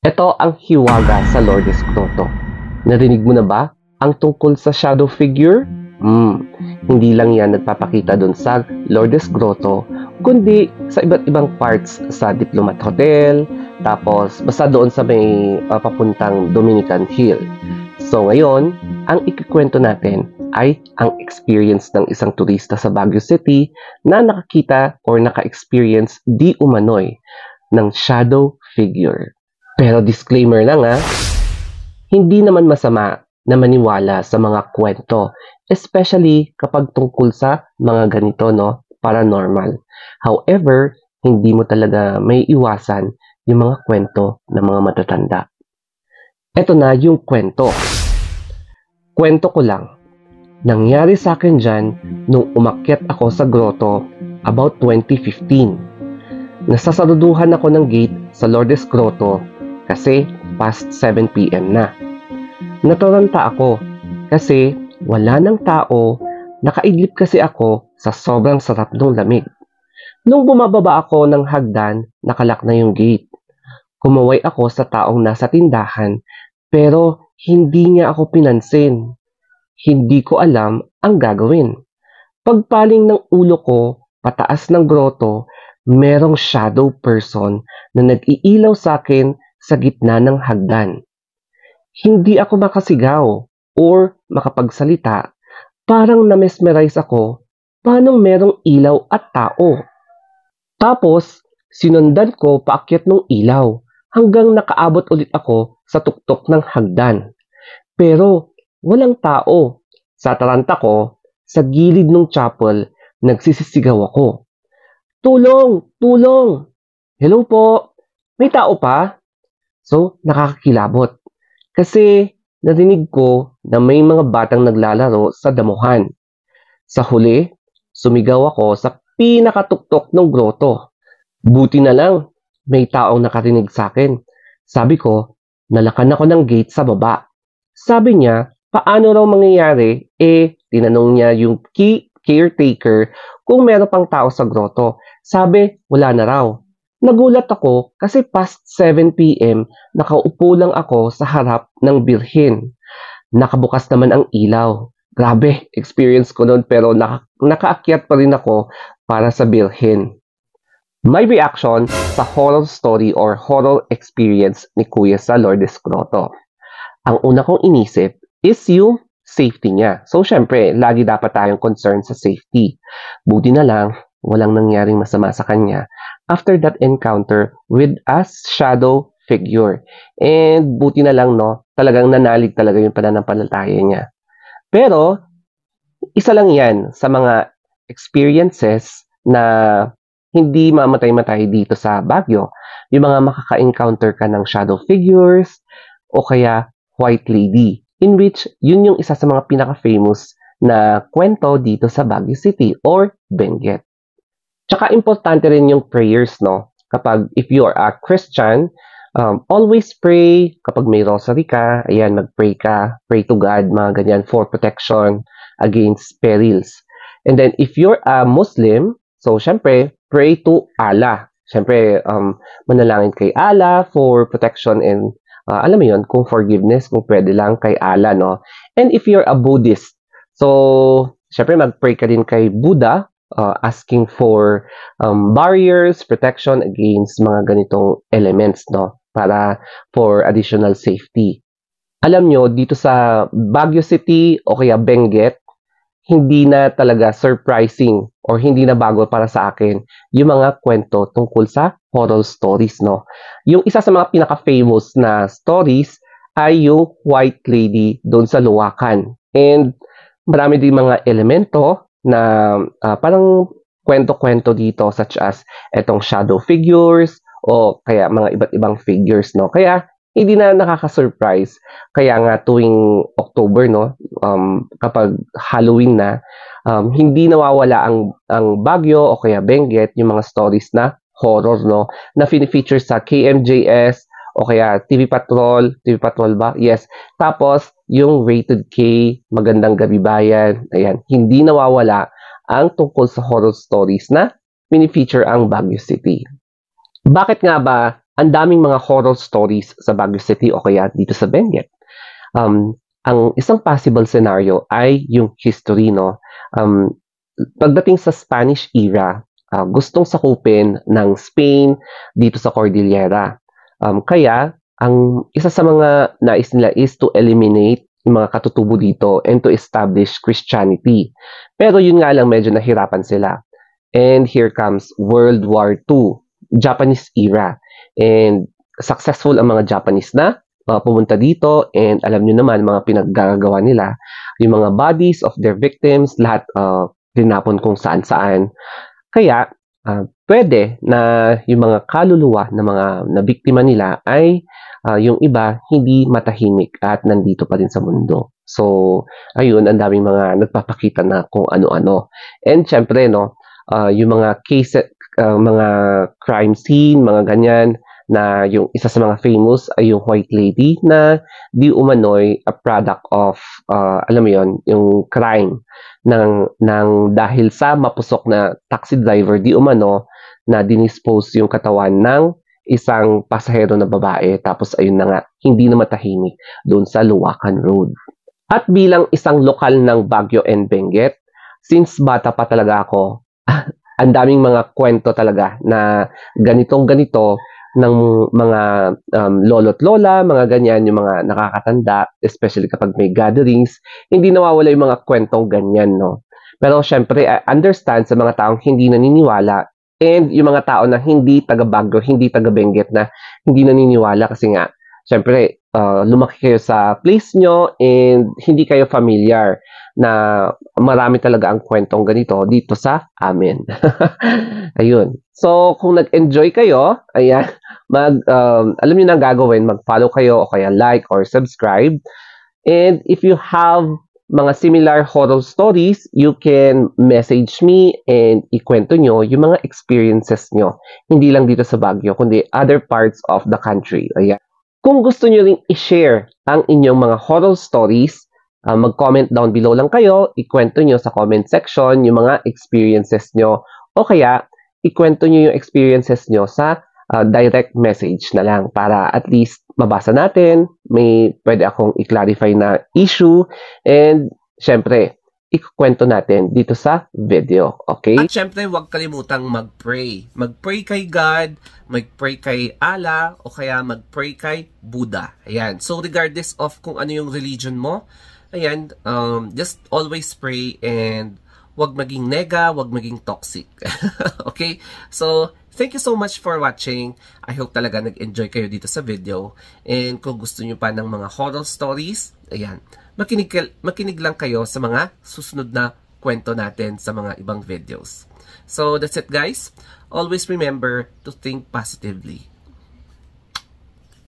Ito ang hiwaga sa Lourdes Grotto. Narinig mo na ba ang tungkol sa shadow figure? Hindi lang yan nagpapakita doon sa Lourdes Grotto, kundi sa iba't ibang parts sa Diplomat Hotel, tapos basta doon sa may papuntang Dominican Hill. So ngayon, ang ikikwento natin ay ang experience ng isang turista sa Baguio City na nakakita or naka-experience di umano'y ng shadow figure. Pero disclaimer lang hindi naman masama na maniwala sa mga kwento, especially kapag tungkol sa mga ganito, paranormal. However, hindi mo talaga may iwasan yung mga kwento ng mga matatanda. Ito na yung kwento. Kwento ko lang. Nangyari sa akin dyan nung umakyat ako sa grotto about 2015. Nasasaluduhan ako ng gate sa Lourdes Grotto kasi past 7 p.m. na. Nataranta ako kasi wala ng tao, nakaidlip kasi ako sa sobrang sarap ng lamig. Nung bumababa ako ng hagdan, nakalak na yung gate. Kumaway ako sa taong nasa tindahan pero hindi niya ako pinansin. Hindi ko alam ang gagawin. Pagpaling ng ulo ko pataas ng grotto, merong shadow person na nag-iilaw sa akin sa gitna ng hagdan. Hindi ako makasigaw or makapagsalita. Parang na-mesmerize ako paano merong ilaw at tao. Tapos, sinundan ko paakyat ng ilaw hanggang nakaabot ulit ako sa tuktok ng hagdan. Pero walang tao. Sa taranta ko, sa gilid ng chapel, nagsisisigaw ako. Tulong! Tulong! Hello po! May tao pa? So, nakakakilabot. Kasi narinig ko na may mga batang naglalaro sa damuhan. Sa huli, sumigaw ako sa pinakatuktok ng grotto. Buti na lang, may taong nakarinig sa akin. Sabi ko, nalakan ako ng gate sa baba. Sabi niya, paano raw mangyayari? Tinanong niya yung caretaker kung meron pang tao sa grotto. Sabi, wala na raw. Nagulat ako kasi past 7 p.m. nakaupo lang ako sa harap ng birhen. Nakabukas naman ang ilaw. Grabe, experience ko noon pero nakaakyat pa rin ako para sa birhen. My reaction sa horror story or horror experience ni Kuya sa Lourdes Grotto. Ang una kong inisip is yung safety niya. So, syempre, lagi dapat tayong concerned sa safety. Buti na lang, walang nangyaring masama sa kanya after that encounter with a shadow figure. And buti na lang, talagang nanalig talaga yung pananampalataya niya. Pero, isa lang yan sa mga experiences na hindi mamatay-matay dito sa Baguio. Yung mga makaka-encounter ka ng shadow figures o kaya white lady, in which yun yung isa sa mga pinaka-famous na kwento dito sa Baguio City or Benguet. Tsaka importante rin yung prayers, kapag if you are a Christian, always pray. Kapag may rosary ka, ayan, mag-pray ka, pray to God, mga ganyan, for protection against perils. And then if you're a Muslim, so syempre, pray to Allah. Syempre, manalangin kay Allah for protection and alam mo yun, kung forgiveness, kung pwede lang kay Allah, And if you're a Buddhist, so, syempre mag-pray ka din kay Buddha, asking for barriers, protection against mga ganitong elements, para for additional safety. Alam nyo, dito sa Baguio City o kaya Benguet, hindi na talaga surprising or hindi na bago para sa akin yung mga kwento tungkol sa horror stories, Yung isa sa mga pinaka-famous na stories ay yung White Lady doon sa Luwakan. And marami din mga elemento na parang kwento-kwento dito such as etong shadow figures o kaya mga iba't ibang figures, Kaya hindi na nakaka-surprise. Kaya nga tuwing October, kapag Halloween na, hindi nawawala ang Baguio o kaya Benguet yung mga stories na horror, na fini-feature sa KMJS o kaya TV Patrol ba? Yes. Tapos, yung Rated K, Magandang Gabi Bayan, ayan, hindi nawawala ang tungkol sa horror stories na fini-feature ang Baguio City. Bakit nga ba ang daming mga horror stories sa Baguio City o kaya dito sa Benguet. Ang isang possible scenario ay yung history, no? Pagdating sa Spanish era, gustong sakupin ng Spain dito sa Cordillera. Kaya, ang isa sa mga nais nila is to eliminate yung mga katutubo dito and to establish Christianity. Pero yun nga lang, medyo nahirapan sila. And here comes World War II, Japanese era. And successful ang mga Japanese na pumunta dito, and alam nyo naman mga pinaggagawa nila, yung mga bodies of their victims, lahat tinapon kung saan-saan. Kaya, pwede na yung mga kaluluwa ng mga nabiktima nila ay yung iba hindi matahimik at nandito pa rin sa mundo. So, ayun, ang daming mga nagpapakita na kung ano-ano. And syempre, no, yung mga case, mga crime scene, mga ganyan, na yung isa sa mga famous ay yung White Lady na di umano'y a product of, alam mo yon, yung crime ng dahil sa mapusok na taxi driver di umano na dinispose yung katawan ng isang pasahero na babae, tapos ayun na nga, hindi na matahimik doon sa Luwakan Road. At bilang isang lokal ng Baguio and Benguet, since bata pa talaga ako, ang daming mga kwento talaga na ganitong-ganito ng mga lolo't lola, mga ganyan, yung mga nakakatanda, especially kapag may gatherings, hindi nawawala yung mga kwentong ganyan, no? Pero syempre, I understand sa mga taong hindi naniniwala and yung mga tao na hindi taga Baguio, hindi taga Benguet na hindi naniniwala kasi nga, syempre, lumaki kayo sa place nyo and hindi kayo familiar na marami talaga ang kwentong ganito dito sa amin. Ayun. So, kung nag-enjoy kayo, ayan, alam niyo na ang gagawin, mag-follow kayo o kaya like or subscribe. And if you have mga similar horror stories, you can message me and ikwento nyo yung mga experiences nyo. Hindi lang dito sa Baguio, kundi other parts of the country. Ayan. Kung gusto nyo ring i-share ang inyong mga horror stories, mag-comment down below lang kayo, ikwento nyo sa comment section yung mga experiences nyo, o kaya ikwento nyo yung experiences nyo sa direct message na lang para at least mabasa natin, may pwede akong i-clarify na issue, and syempre, ikukwento natin dito sa video, okay? At syempre, huwag kalimutang mag-pray. Mag-pray kay God, mag-pray kay Allah, o kaya mag-pray kay Buddha. Ayan. So, regardless of kung ano yung religion mo, ayan, just always pray and wag maging nega, wag maging toxic. Okay? So, thank you so much for watching. I hope talaga nag-enjoy kayo dito sa video. And kung gusto nyo pa ng mga horror stories, ayan, makinig lang kayo sa mga susunod na kwento natin sa mga ibang videos. So, that's it guys. Always remember to think positively.